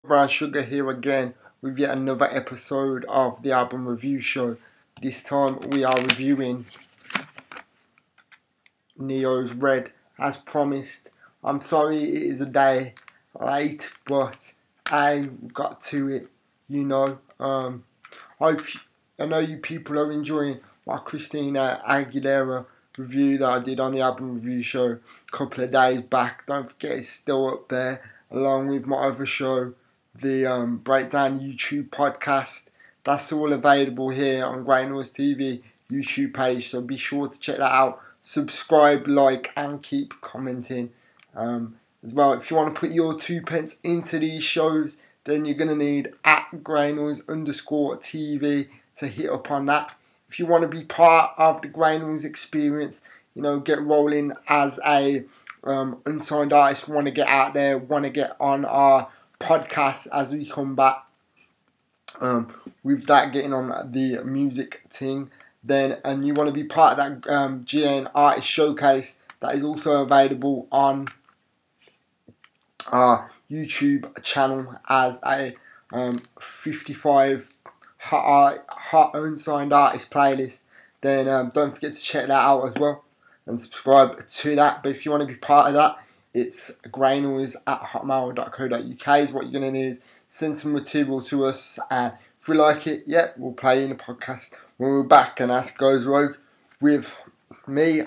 BwnSugar here again with yet another episode of the album review show. This time we are reviewing Neo's R.E.D. as promised. I'm sorry it is a day late, but I got to it, you know. I know you people are enjoying my Christina Aguilera review that I did on the album review show a couple of days back. Don't forget it's still up there along with my other show, the Breakdown YouTube podcast. That's all available here on Grey Noise TV YouTube page, so be sure to check that out. Subscribe, like, and keep commenting. As well, if you want to put your 2 pence into these shows, then you're going to need @GreyNoise_TV to hit up on that. If you want to be part of the Grey Noise experience, you know, get rolling as a unsigned artist, want to get out there, want to get on our podcast as we come back, with that getting on the music thing, then, and you want to be part of that GN Artist Showcase that is also available on our YouTube channel as a 55 hot unsigned artist playlist, then don't forget to check that out as well and subscribe to that. But if you want to be part of that, it's greynoise@hotmail.co.uk is what you're going to need. Send some material to us, and if we like it, yeah, we'll play in the podcast when we're back. And that goes rogue with me,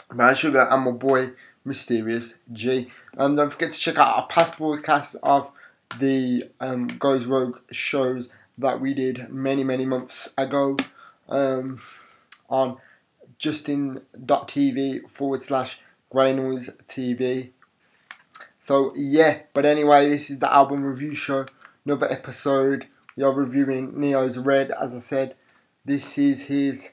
BwnSugar, and my boy Mysterious G. Don't forget to check out our past broadcasts of the Goes Rogue shows that we did many months ago on justin.tv/Grey Noise TV. So yeah, but anyway, this is the album review show, another episode. We are reviewing Neo's R.E.D. As I said, this is his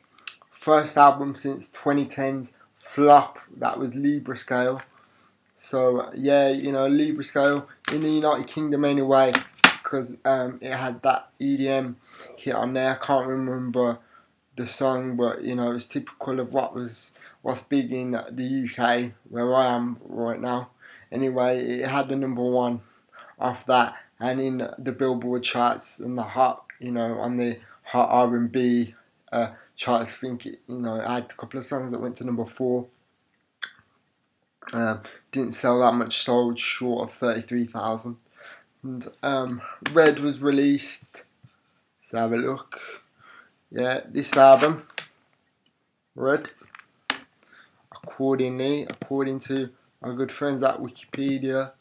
first album since 2010's flop, that was Libra Scale. So yeah, you know, Libra Scale in the United Kingdom anyway, because it had that EDM hit on there. I can't remember the song, but you know, it's typical of what's big in the UK where I am right now. Anyway, it had the #1 off that, and in the Billboard charts and the hot, you know, on the hot R&B charts, I think it, you know, it had a couple of songs that went to #4. Didn't sell that much, sold short of 33,000. And R.E.D. was released. Let's have a look. Yeah, this album, R.E.D., according to our good friends at Wikipedia.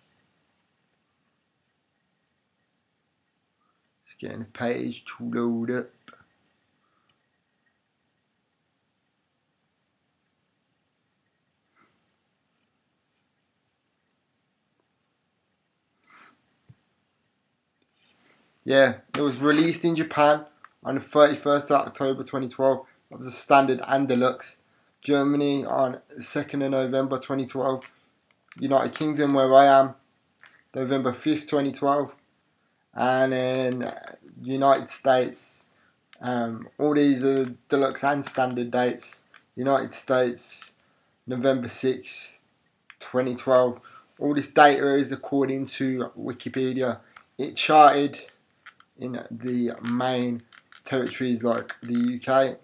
Just getting a page to load up. Yeah, it was released in Japan on the 31st of October 2012. That was a standard and deluxe. Germany on 2nd of November 2012. United Kingdom, where I am, November 5th 2012. And then United States, all these are deluxe and standard dates. United States, November 6th 2012. All this data is according to Wikipedia. It charted in the main territories like the UK,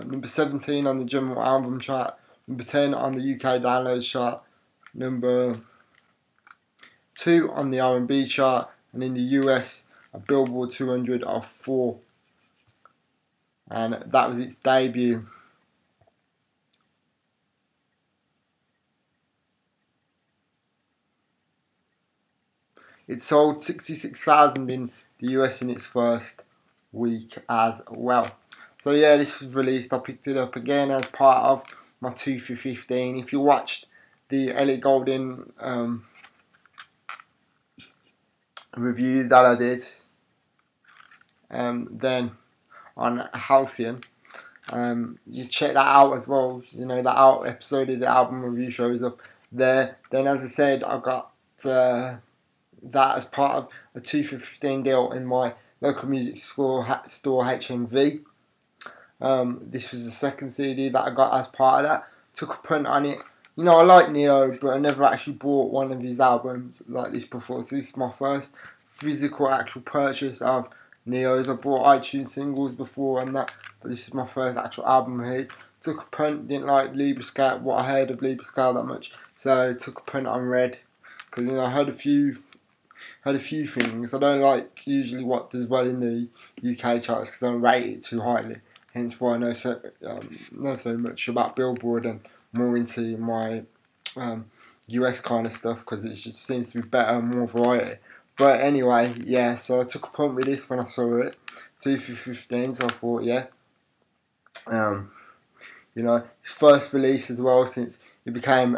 number 17 on the general album chart, number 10 on the UK downloads chart, number 2 on the R&B chart, and in the US a Billboard 200 of 4, and that was its debut. It sold 66,000 in the US in its first week as well. So yeah, this was released. I picked it up again as part of my 2 for 15. If you watched the Ellie Goulding review that I did, then on Halcyon, you check that out as well. You know, that episode of the album review show is up there. Then, as I said, I got that as part of a 2 for 15 deal in my local music store HMV. This was the second CD that I got as part of that. Took a punt on it. You know, I like Neo, but I never actually bought one of his albums like this before, so this is my physical actual purchase of Neo's. I bought iTunes singles before and that, but this is my first actual album of his. Took a punt, didn't like what I heard of Libra Scale that much, so took a punt on R.E.D. because I heard a few things. I don't like usually what does well in the UK charts because I don't rate it too highly. Hence why I know so much about Billboard and more into my US kind of stuff because it just seems to be better and more variety. But anyway, yeah, so I took a punt with this when I saw it, 2 for 15, so I thought, yeah. His first release as well since he became,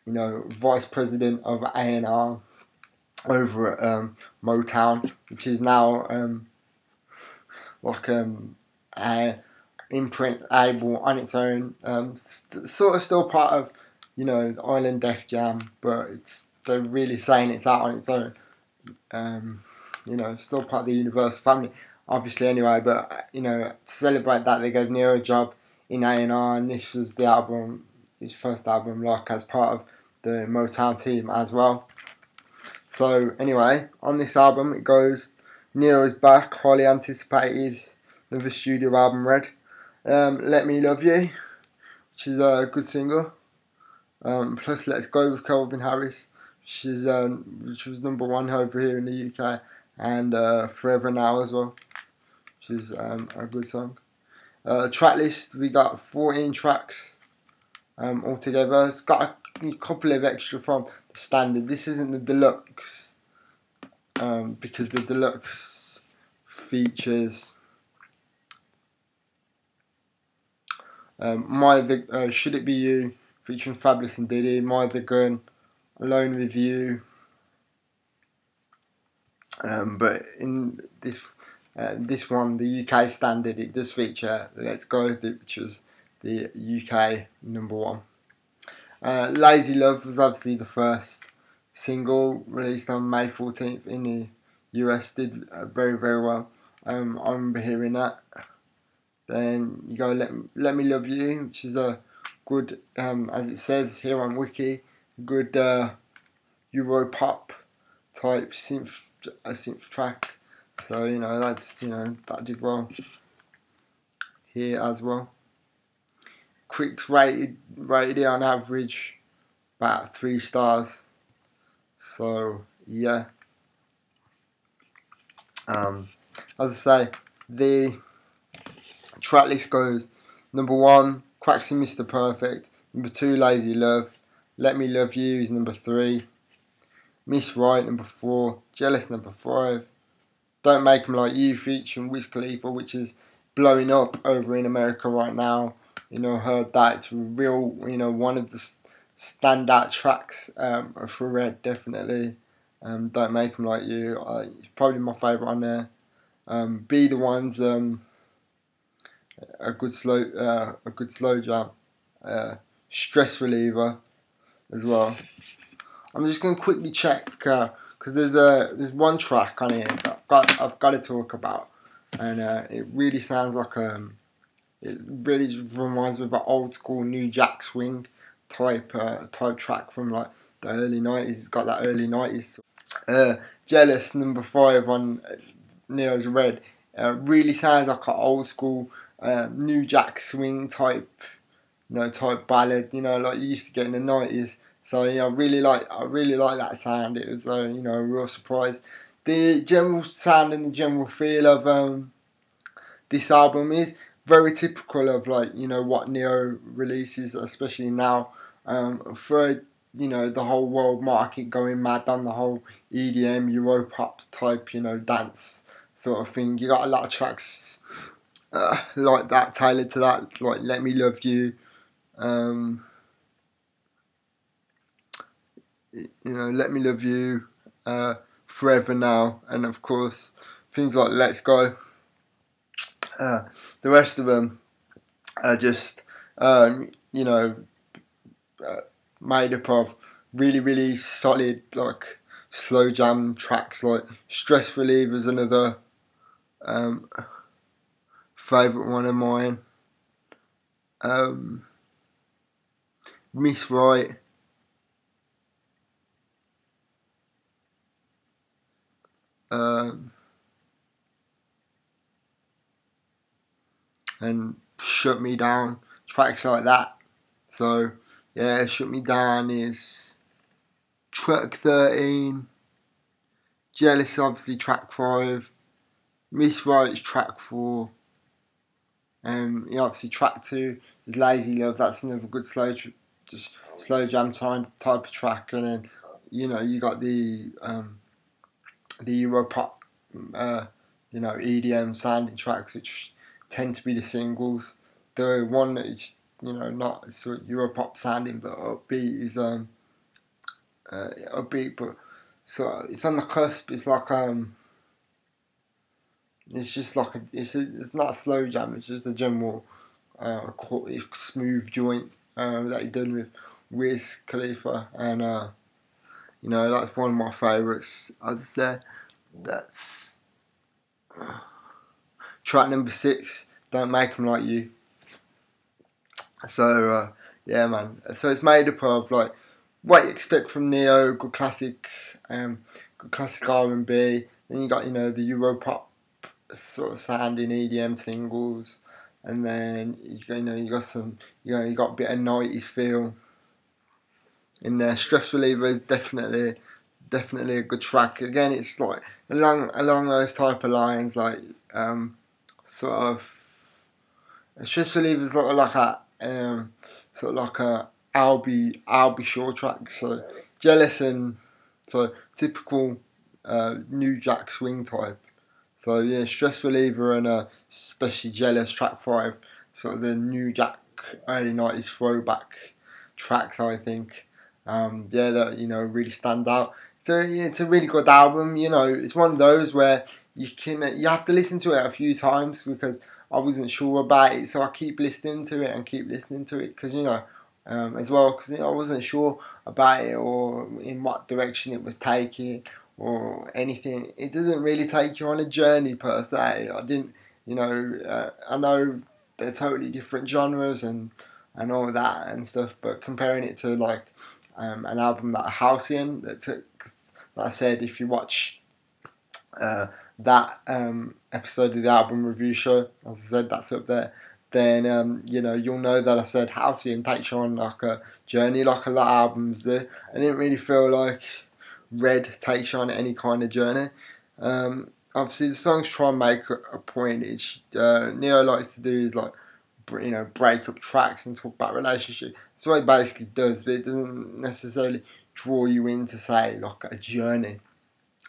vice president of A&R over at Motown, which is now a imprint label on its own, sort of still part of the Island Def Jam, but they're really saying it's out on its own. Still part of the Universal family, obviously anyway. But to celebrate that, they gave Neo a job in A&R, and this was his first album, like as part of the Motown team as well. So anyway, on this album it goes, Neo is back, highly anticipated, another studio album, R.E.D. Let Me Love You, which is a good single. Plus Let's Go with Calvin Harris, which was number 1 over here in the UK, and Forever Now as well, which is a good song. Track list, we got 14 tracks altogether. It's got a couple of extra from the standard. This isn't the deluxe, because the deluxe features Should It Be You featuring Fabulous and Diddy, My The Gun, Alone With You. But in this one, the UK standard, it does feature Let's Go, which was the UK number 1. Lazy Love was obviously the first single released on May 14th in the US, did very, very well. I remember hearing that. Then you go Let Me Love You, which is a good, as it says here on Wiki, good Euro pop type synth track. So that did well here as well. Critics rated it on average about 3 stars. So yeah. As I say, the track list goes: number 1, Cracks and Mr. Perfect. Number 2, Lazy Love. Let Me Love You is number 3. Miss Right number 4. Jealous number 5. Don't Make 'Em Like You featuring Wiz Khalifa, which is blowing up over in America right now. Heard that it's real. One of the standout tracks for R.E.D, definitely. Don't Make 'Em Like You. It's probably my favourite on there. Be The One's a good slow jam. Stress reliever as well. I'm just gonna quickly check because there's one track on here that I've got to talk about, and it really sounds like it really just reminds me of an old school New Jack Swing type track from like the early 90s. It's got that early 90s. Jealous number 5 on Neo's R.E.D. Really sounds like an old school New Jack Swing type ballad. Like you used to get in the 90s. So I really like that sound. It was a real surprise. The general sound and the general feel of this album is very typical of what Neo releases, especially now, for the whole world market going mad on the whole EDM Europop type dance sort of thing. You got a lot of tracks like that tailored to that, like Let Me Love You. Let Me Love You, Forever Now, and of course things like Let's Go. The rest of them are just made up of really, really solid slow jam tracks. Like Stress Reliever's another favourite one of mine. Miss Right. um, and Shut Me Down, tracks like that. So yeah, Shut Me Down is track 13, Jealous obviously track 5, Miss Right is track 4, yeah, obviously track 2 is Lazy Love. That's another good just slow jam type of track. And then you got the Euro pop, EDM sounding tracks, which tend to be the singles. The one that is not sort of Euro pop sounding but upbeat is upbeat, but so it's on the cusp. It's like it's just like it's not a slow jam. It's just a general smooth joint that he done with Wiz Khalifa, and that's one of my favourites. I'd say that's track number 6. Don't Make 'Em Like You. So yeah, man. So it's made up of like what you expect from Neo, good classic R&B. Then you got the Europop sort of sounding EDM singles, and then you got some you got a bit of 90s feel in there. Stress Reliever is definitely a good track. Again, it's like along those type of lines, like sort of Stress Reliever is like a sort of like a I'll be sure track. So Jealous and so typical New Jack Swing type. So yeah, Stress Reliever and especially Jealous track 5, sort of the New Jack early 90s throwback tracks, I think. Yeah, that really stand out. So yeah, it's a really good album. It's one of those where you have to listen to it a few times, because I wasn't sure about it, so I keep listening to it and keep listening to it, because as well, because I wasn't sure about it or in what direction it was taking or anything. It doesn't really take you on a journey per se. I didn't, I know they're totally different genres and all that and stuff, but comparing it to like an album like Halcyon that took, like I said, if you watch that episode of the album review show, as I said, that's up there, then you'll know that I said Halcyon takes you on like a journey, like a lot of albums do. I didn't really feel like R.E.D takes you on any kind of journey. Obviously, the songs try and make a point. It's Neo likes to do is like break up tracks and talk about relationships. That's what it basically does, but it doesn't necessarily draw you into say like a journey.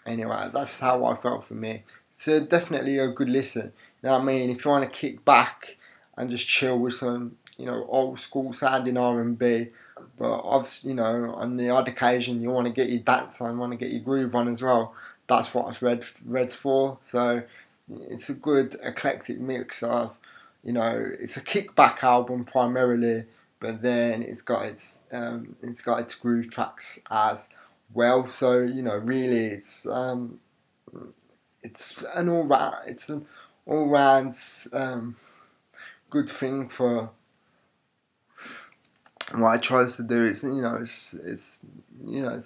Anyway, that's how I felt for me. So definitely a good listen. You know what I mean? If you want to kick back and just chill with some old school sounding R&B, but obviously on the odd occasion you want to get your dance on, want to get your groove on as well. That's what Red's for. So it's a good eclectic mix of it's a kickback album primarily, but then it's got its groove tracks as well. So really, it's an all round good thing for what it tries to do. It's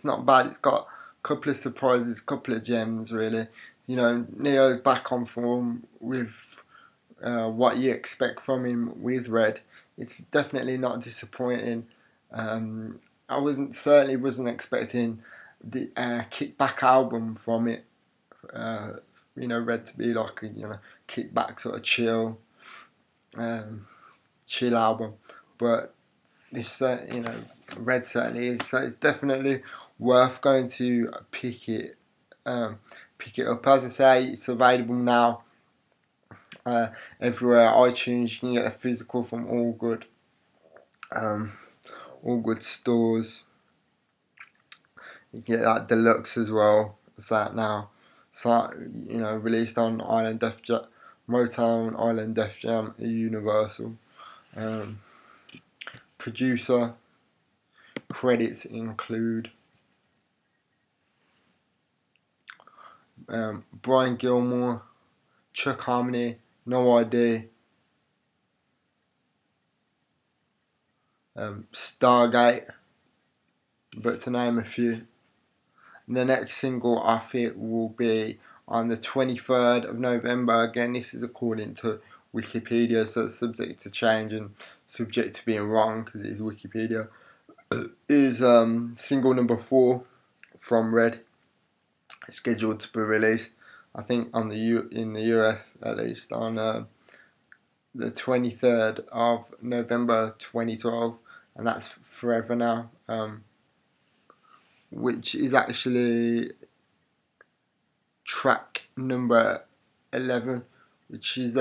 not bad. It's got a couple of surprises, a couple of gems really. Neo's back on form with what you expect from him with R.E.D. It's definitely not disappointing. I certainly wasn't expecting the kickback album from it. R.E.D to be like a kickback sort of chill album, but this R.E.D certainly is. So it's definitely worth going to pick it up. As I say, it's available now everywhere. iTunes, you can get a physical from all good stores. You get that deluxe as well. It's that now. So released on Island Def Jam, Motown, Island Def Jam, Universal. Producer credits include Brian Gilmore, Chuck Harmony, No ID, Stargate, but to name a few. And the next single off it will be on the 23rd of November. Again, this is according to Wikipedia, so it's subject to change and subject to being wrong because it is Wikipedia. Is single number 4 from R.E.D. scheduled to be released, I think in the US at least, on the 23rd of November 2012, and that's Forever Now, which is actually track number 11, which is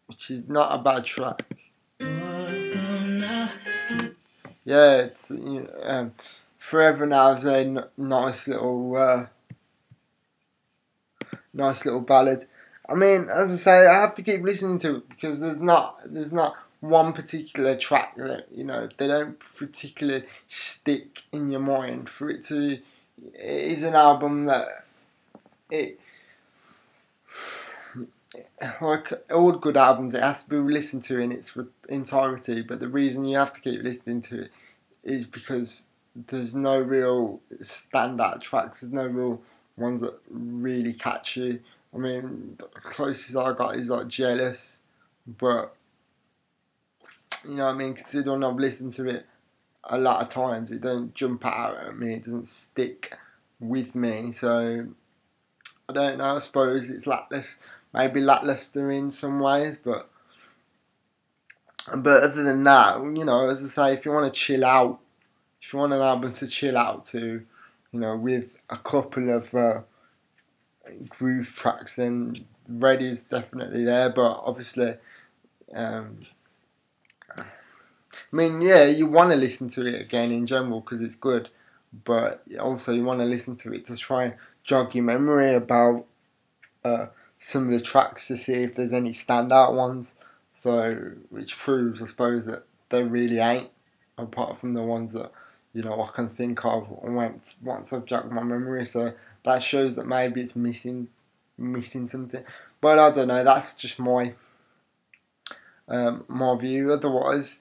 which is not a bad track. Yeah, it's Forever Now is a nice little ballad. I mean, as I say, I have to keep listening to it because there's not one particular track that they don't particularly stick in your mind. For it to, it is an album that like all good albums, it has to be listened to in its entirety. But the reason you have to keep listening to it is because there's no real standout tracks. There's no real ones that really catch you. I mean, the closest I got is like Jealous, but you know what I mean, considering I've listened to it a lot of times, it don't jump out at me, it doesn't stick with me, so I don't know, I suppose it's maybe lackluster in some ways, but other than that, as I say, if you want to chill out, if you want an album to chill out to, with a couple of groove tracks, then R.E.D is definitely there, but obviously, I mean, yeah, you want to listen to it again in general because it's good, but also you want to listen to it to try and jog your memory about some of the tracks to see if there's any standout ones. So, which proves, I suppose, that there really ain't, apart from the ones that I can think of once I've jogged my memory. So that shows that maybe it's missing something. But I don't know. That's just my view. Otherwise,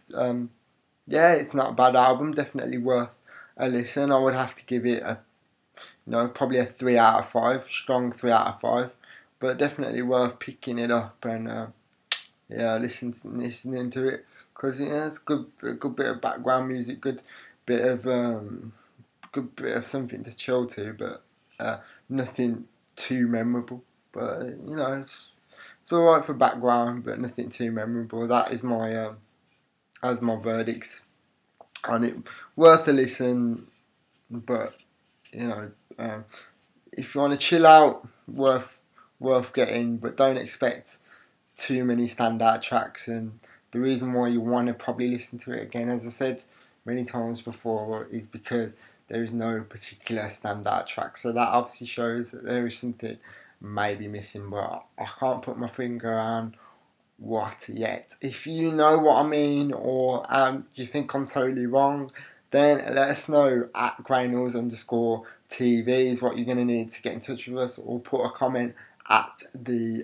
yeah, it's not a bad album. Definitely worth a listen. I would have to give it probably a 3 out of 5, strong 3 out of 5. But definitely worth picking it up and listening to it because it's a good bit of background music, good bit of something to chill to, but nothing too memorable. But it's alright for background, but nothing too memorable. That is my verdict on it. Worth a listen, but if you want to chill out, worth getting, but don't expect too many standout tracks. And the reason why you want to probably listen to it again, as I said many times before, is because there is no particular standout track. So that obviously shows that there is something maybe missing, but I can't put my finger on what yet. If you know what I mean, or you think I'm totally wrong, then let us know at @graynors_TV is what you're going to need to get in touch with us, or put a comment at the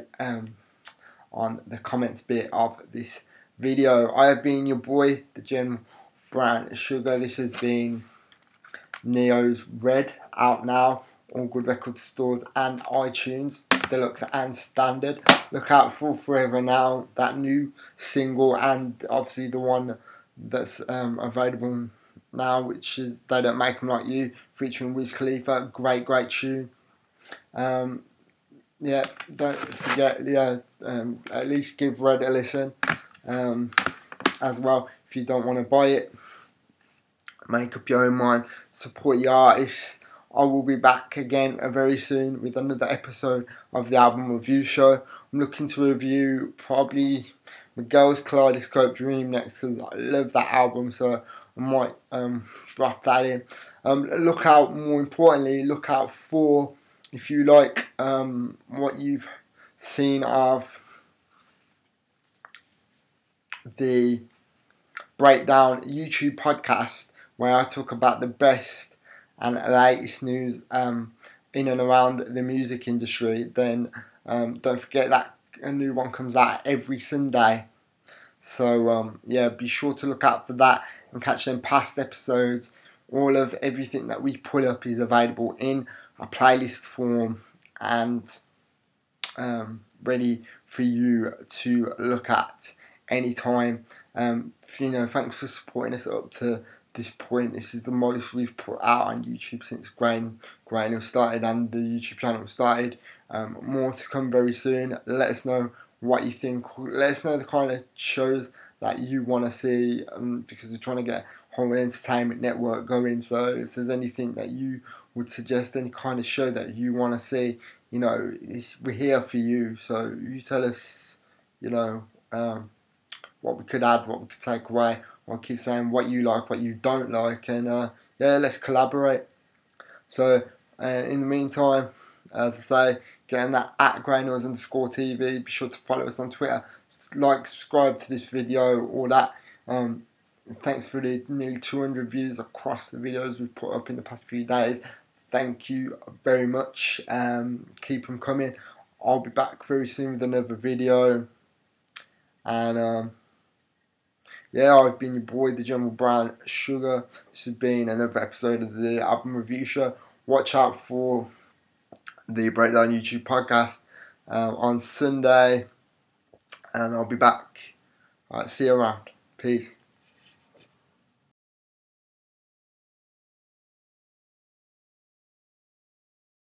on the comments bit of this video. I have been your boy, the BwnSugar. This has been Neo's R.E.D, out now on good record stores and iTunes, deluxe and standard. Look out for Forever Now, that new single, and obviously the one that's available now, which is They Don't Make 'Em Like You, featuring Wiz Khalifa. Great tune. Yeah, don't forget, at least give R.E.D a listen as well. If you don't want to buy it, make up your own mind, support your artists. I will be back again very soon with another episode of the album review show. I'm looking to review probably Miguel's Kaleidoscope Dream next because I love that album, so I might drop that in. Look out, more importantly, look out for, if you like what you've seen of the Breakdown YouTube podcast, where I talk about the best and latest news in and around the music industry, then don't forget that a new one comes out every Sunday. So yeah, be sure to look out for that and catch them past episodes all of everything that we put up is available in a playlist form and ready for you to look at anytime. Thanks for supporting us up to this point. This is the most we've put out on YouTube since Grain started and the YouTube channel started. More to come very soon. Let us know what you think. Let us know the kind of shows that you want to see, because we're trying to get a whole entertainment network going. So if there's anything that you would suggest, any kind of show that you want to see, we're here for you. So you tell us, what we could add, what we could take away. I'll keep saying what you like, what you don't like, and let's collaborate. So in the meantime, as I say, getting that at @grainers_TV. Be sure to follow us on Twitter. Like, subscribe to this video, all that. Thanks for the nearly 200 views across the videos we've put up in the past few days. Thank you very much. Keep them coming. I'll be back very soon with another video. And I've been your boy, the General BwnSugar. This has been another episode of the album review show. Watch out for the Breakdown YouTube podcast on Sunday, and I'll be back. Alright, see you around. Peace.